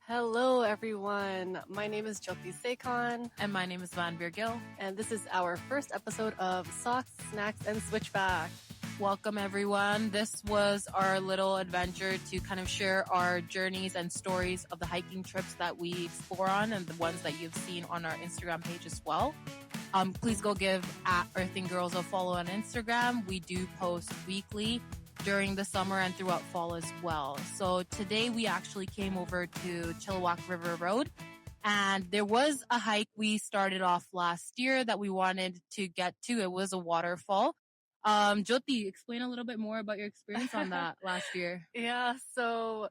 Hello, everyone. My name is Jyoti Sekhan, And my name is Van Gill. and this is our first episode of Socks, Snacks, and Switchback. Welcome, everyone. This was our little adventure to kind of share our journeys and stories of the hiking trips that we explore on and the ones that you've seen on our Instagram page as well. Please go give @Earthing Girls a follow on Instagram. We do post weekly during the summer and throughout fall as well. So today we actually came over to Chilliwack River Road, and there was a hike we started off last year that we wanted to get to. It was a waterfall. Jyoti, explain a little bit more about your experience on that last year. Yeah, so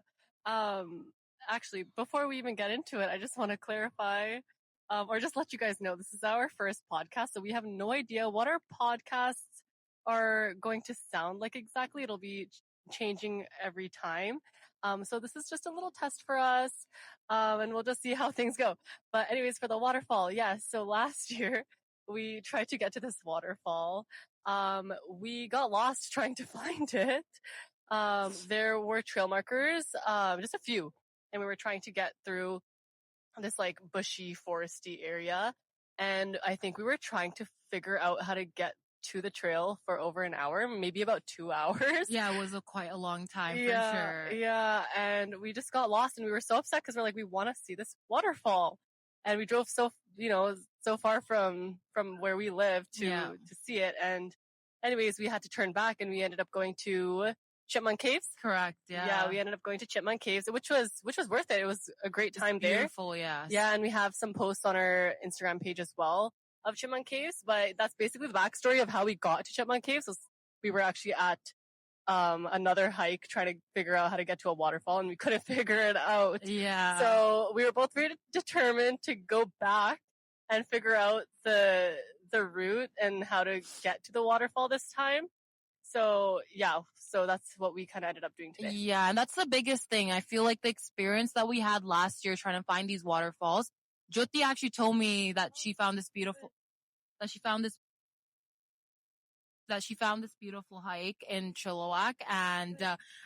actually, before we even get into it, I just want to clarify or just let you guys know this is our first podcast, so we have no idea what our podcasts are going to sound like exactly. It'll be changing every time. So this is just a little test for us, and we'll just see how things go. But anyways, for the waterfall, yeah, so last year we tried to get to this waterfall. We got lost trying to find it. There were trail markers, just a few, and we were trying to get through this like bushy, foresty area. And I think we were trying to figure out how to get to the trail for over an hour, maybe about 2 hours. Yeah, it was quite a long time for sure. Yeah. And we just got lost and we were so upset because we're like, we want to see this waterfall. And we drove so far from where we live to see it. And anyways, we had to turn back and we ended up going to Chipmunk Caves. Correct. Yeah. Yeah, we ended up going to Chipmunk Caves, which was worth it. It was a great time there. Beautiful, yeah. Yeah, and we have some posts on our Instagram page as well of Chipmunk Caves, but that's basically the backstory of how we got to Chipmunk Caves. We were actually at another hike trying to figure out how to get to a waterfall, and we couldn't figure it out. Yeah. So we were both very determined to go back and figure out the route and how to get to the waterfall this time. So yeah, so that's what we kind of ended up doing today. Yeah, and that's the biggest thing. I feel like the experience that we had last year trying to find these waterfalls, Jyoti actually told me that she found this beautiful hike in Chilliwack, and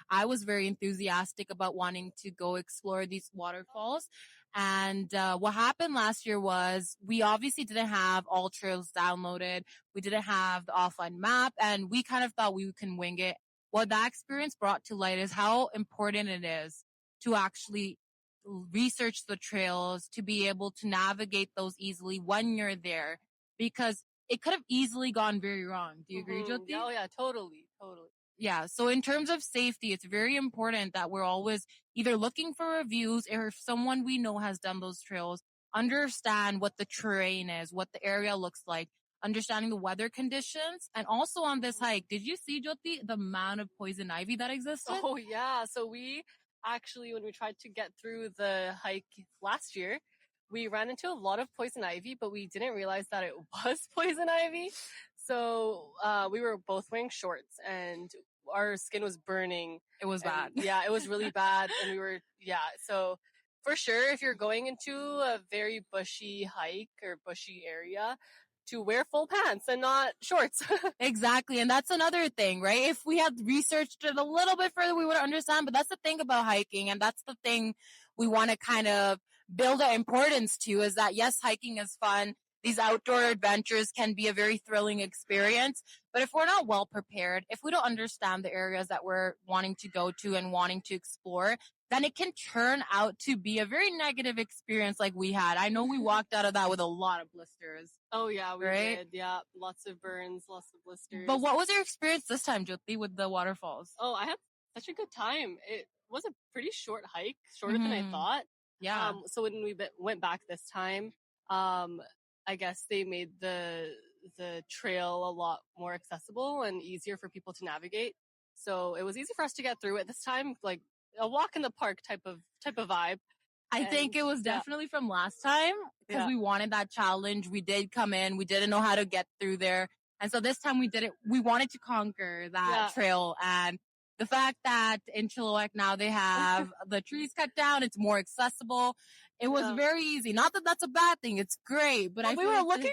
I was very enthusiastic about wanting to go explore these waterfalls. And what happened last year was we obviously didn't have all trails downloaded. We didn't have the offline map, and we kind of thought we can wing it. What that experience brought to light is how important it is to actually research the trails, to be able to navigate those easily when you're there, because it could have easily gone very wrong. Do you agree, Jyoti? Oh yeah, totally. Yeah, so in terms of safety, it's very important that we're always either looking for reviews, or if someone we know has done those trails, understand what the terrain is, what the area looks like, understanding the weather conditions. And also on this hike, did you see, Jyoti, the amount of poison ivy that existed? Oh yeah, so we actually, when we tried to get through the hike last year, we ran into a lot of poison ivy, but we didn't realize that it was poison ivy. So we were both wearing shorts and our skin was burning. It was bad. Yeah, it was really bad. And so for sure, if you're going into a very bushy hike or bushy area, to wear full pants and not shorts. Exactly. And that's another thing, right? If we had researched it a little bit further, we would understand. But that's the thing about hiking. And that's the thing we want to kind of build our importance to, is that yes, hiking is fun. These outdoor adventures can be a very thrilling experience. But if we're not well prepared, if we don't understand the areas that we're wanting to go to and wanting to explore, then it can turn out to be a very negative experience like we had. I know we walked out of that with a lot of blisters. Oh yeah, we right? did. Yeah, lots of burns, lots of blisters. But what was your experience this time, Jyoti, with the waterfalls? Oh, I had such a good time. It was a pretty short hike, shorter than I thought. Yeah. So when we went back this time, I guess they made the trail a lot more accessible and easier for people to navigate. So it was easy for us to get through it this time, like a walk in the park type of vibe. I think it was definitely from last time because we wanted that challenge. We did come in, we didn't know how to get through there. And so this time we did it. We wanted to conquer that trail. And the fact that in Chilliwack now they have the trees cut down, it's more accessible. It was very easy. Not that that's a bad thing. It's great, but we were looking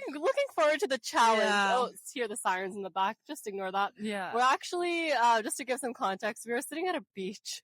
forward to the challenge. Yeah. Oh, hear the sirens in the back. Just ignore that. Yeah. We're actually, just to give some context, we were sitting at a beach,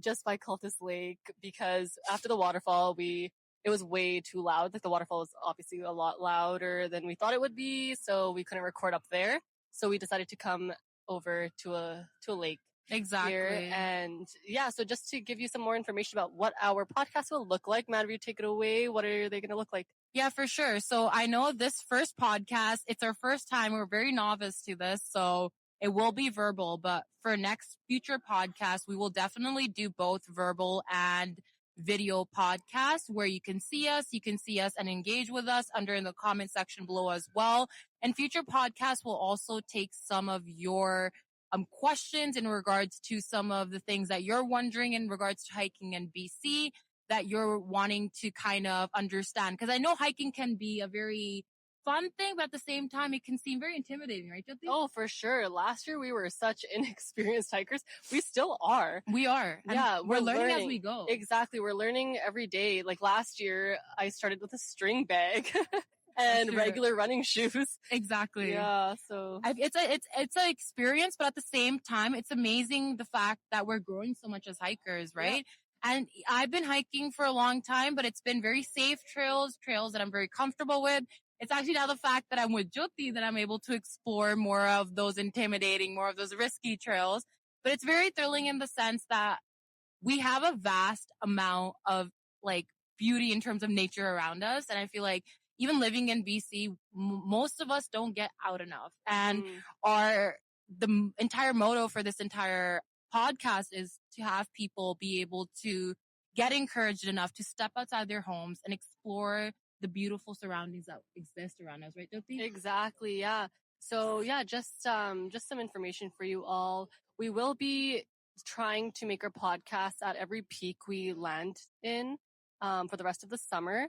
just by Cultus Lake because after the waterfall, it was way too loud. Like the waterfall was obviously a lot louder than we thought it would be, so we couldn't record up there. So we decided to come over to a lake. Exactly. Here. And yeah, so just to give you some more information about what our podcast will look like, Madhuri, take it away. What are they going to look like? Yeah, for sure. So I know this first podcast, it's our first time. We're very novice to this, so it will be verbal, but for next future podcasts, we will definitely do both verbal and video podcasts where you can see us and engage with us under in the comment section below as well. And future podcasts will also take some of your questions in regards to some of the things that you're wondering in regards to hiking in BC that you're wanting to kind of understand. Because I know hiking can be a very fun thing, but at the same time, it can seem very intimidating, right, Jyoti? Oh, for sure. Last year, we were such inexperienced hikers. We still are. We are. Yeah, we're learning as we go. Exactly. We're learning every day. Like last year, I started with a string bag and regular running shoes. Exactly. Yeah. So it's an experience, but at the same time, it's amazing the fact that we're growing so much as hikers, right? Yeah. And I've been hiking for a long time, but it's been very safe trails that I'm very comfortable with. It's actually now the fact that I'm with Jyoti that I'm able to explore more of those intimidating, more of those risky trails. But it's very thrilling in the sense that we have a vast amount of like beauty in terms of nature around us. And I feel like even living in BC, most of us don't get out enough. And the entire motto for this entire podcast is to have people be able to get encouraged enough to step outside their homes and explore the beautiful surroundings that exist around us, right, Jyoti? Exactly, yeah. So yeah, just some information for you all. We will be trying to make our podcasts at every peak we land in for the rest of the summer.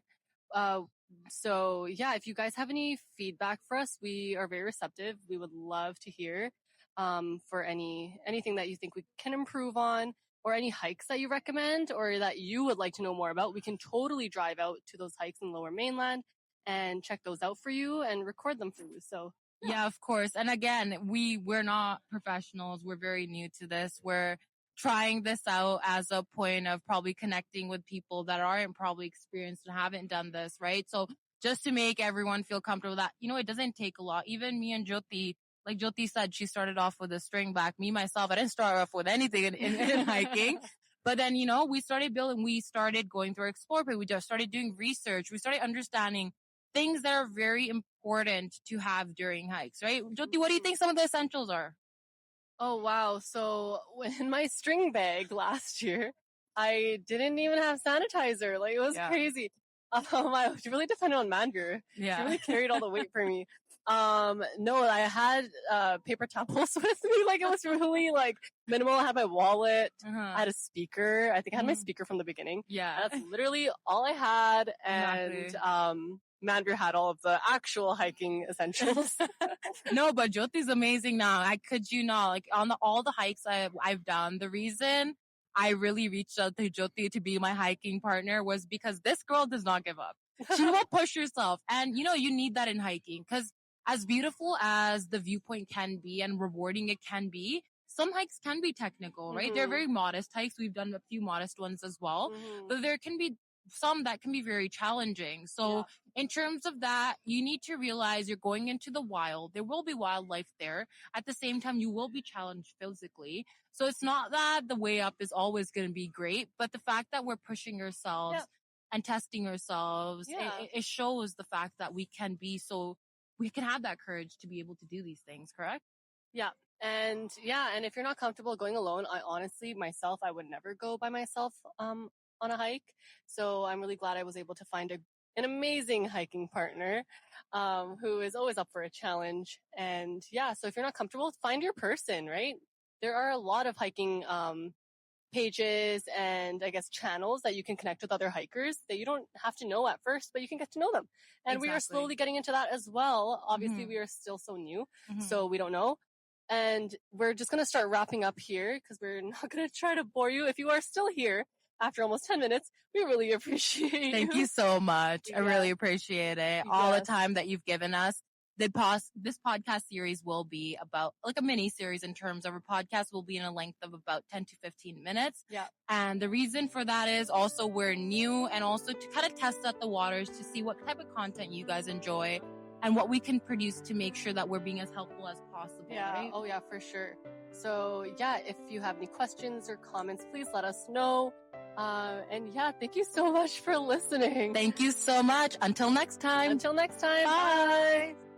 So yeah, if you guys have any feedback for us, we are very receptive. We would love to hear for anything that you think we can improve on, or any hikes that you recommend or that you would like to know more about. We can totally drive out to those hikes in Lower Mainland and check those out for you and record them for you. So yeah, of course. And again, we're not professionals. We're very new to this. We're trying this out as a point of probably connecting with people that aren't probably experienced and haven't done this, right? So just to make everyone feel comfortable that, it doesn't take a lot. Even me and Jyoti, like Jyoti said, she started off with a string back. Me, myself, I didn't start off with anything in hiking. But then, we started building, we started going through our Explore page. We just started doing research. We started understanding things that are very important to have during hikes, right? Jyoti, what do you think some of the essentials are? Oh, wow. So in my string bag last year, I didn't even have sanitizer. Like, it was crazy. I really depended on Mandru. Yeah. She really carried all the weight for me. No, I had paper towels with me. Like, it was really like minimal. I had my wallet. I had a speaker. I think I had my speaker from the beginning. Yeah. That's literally all I had. And Mandru had all of the actual hiking essentials. No, but Jyoti's amazing now. I kid you not. Like on all the hikes I've done, the reason I really reached out to Jyoti to be my hiking partner was because this girl does not give up. She will push herself. And you need that in hiking because as beautiful as the viewpoint can be and rewarding it can be, some hikes can be technical, right? They're very modest hikes. We've done a few modest ones as well, but there can be some that can be very challenging. So in terms of that, you need to realize you're going into the wild. There will be wildlife there. At the same time, you will be challenged physically. So it's not that the way up is always going to be great, but the fact that we're pushing ourselves and testing ourselves, it shows the fact that we can have that courage to be able to do these things, correct? Yeah. And if you're not comfortable going alone, I honestly, myself, I would never go by myself, on a hike. So I'm really glad I was able to find an amazing hiking partner, who is always up for a challenge. And so if you're not comfortable, find your person, right? There are a lot of hiking, pages and I guess channels that you can connect with other hikers that you don't have to know at first, but you can get to know them. And we are slowly getting into that as well. Obviously we are still so new, so we don't know. And we're just going to start wrapping up here because we're not going to try to bore you. If you are still here after almost 10 minutes. We really appreciate Thank you so much. I Yeah. really appreciate it. All the Yes. time that you've given us. This podcast series will be about like a mini series in terms of our podcast will be in a length of about 10 to 15 minutes. Yeah. And the reason for that is also we're new and also to kind of test out the waters to see what type of content you guys enjoy and what we can produce to make sure that we're being as helpful as possible. Yeah. Right? Oh, yeah, for sure. So, yeah, if you have any questions or comments, please let us know. And yeah, thank you so much for listening. Thank you so much. Until next time. Until next time. Bye. Bye.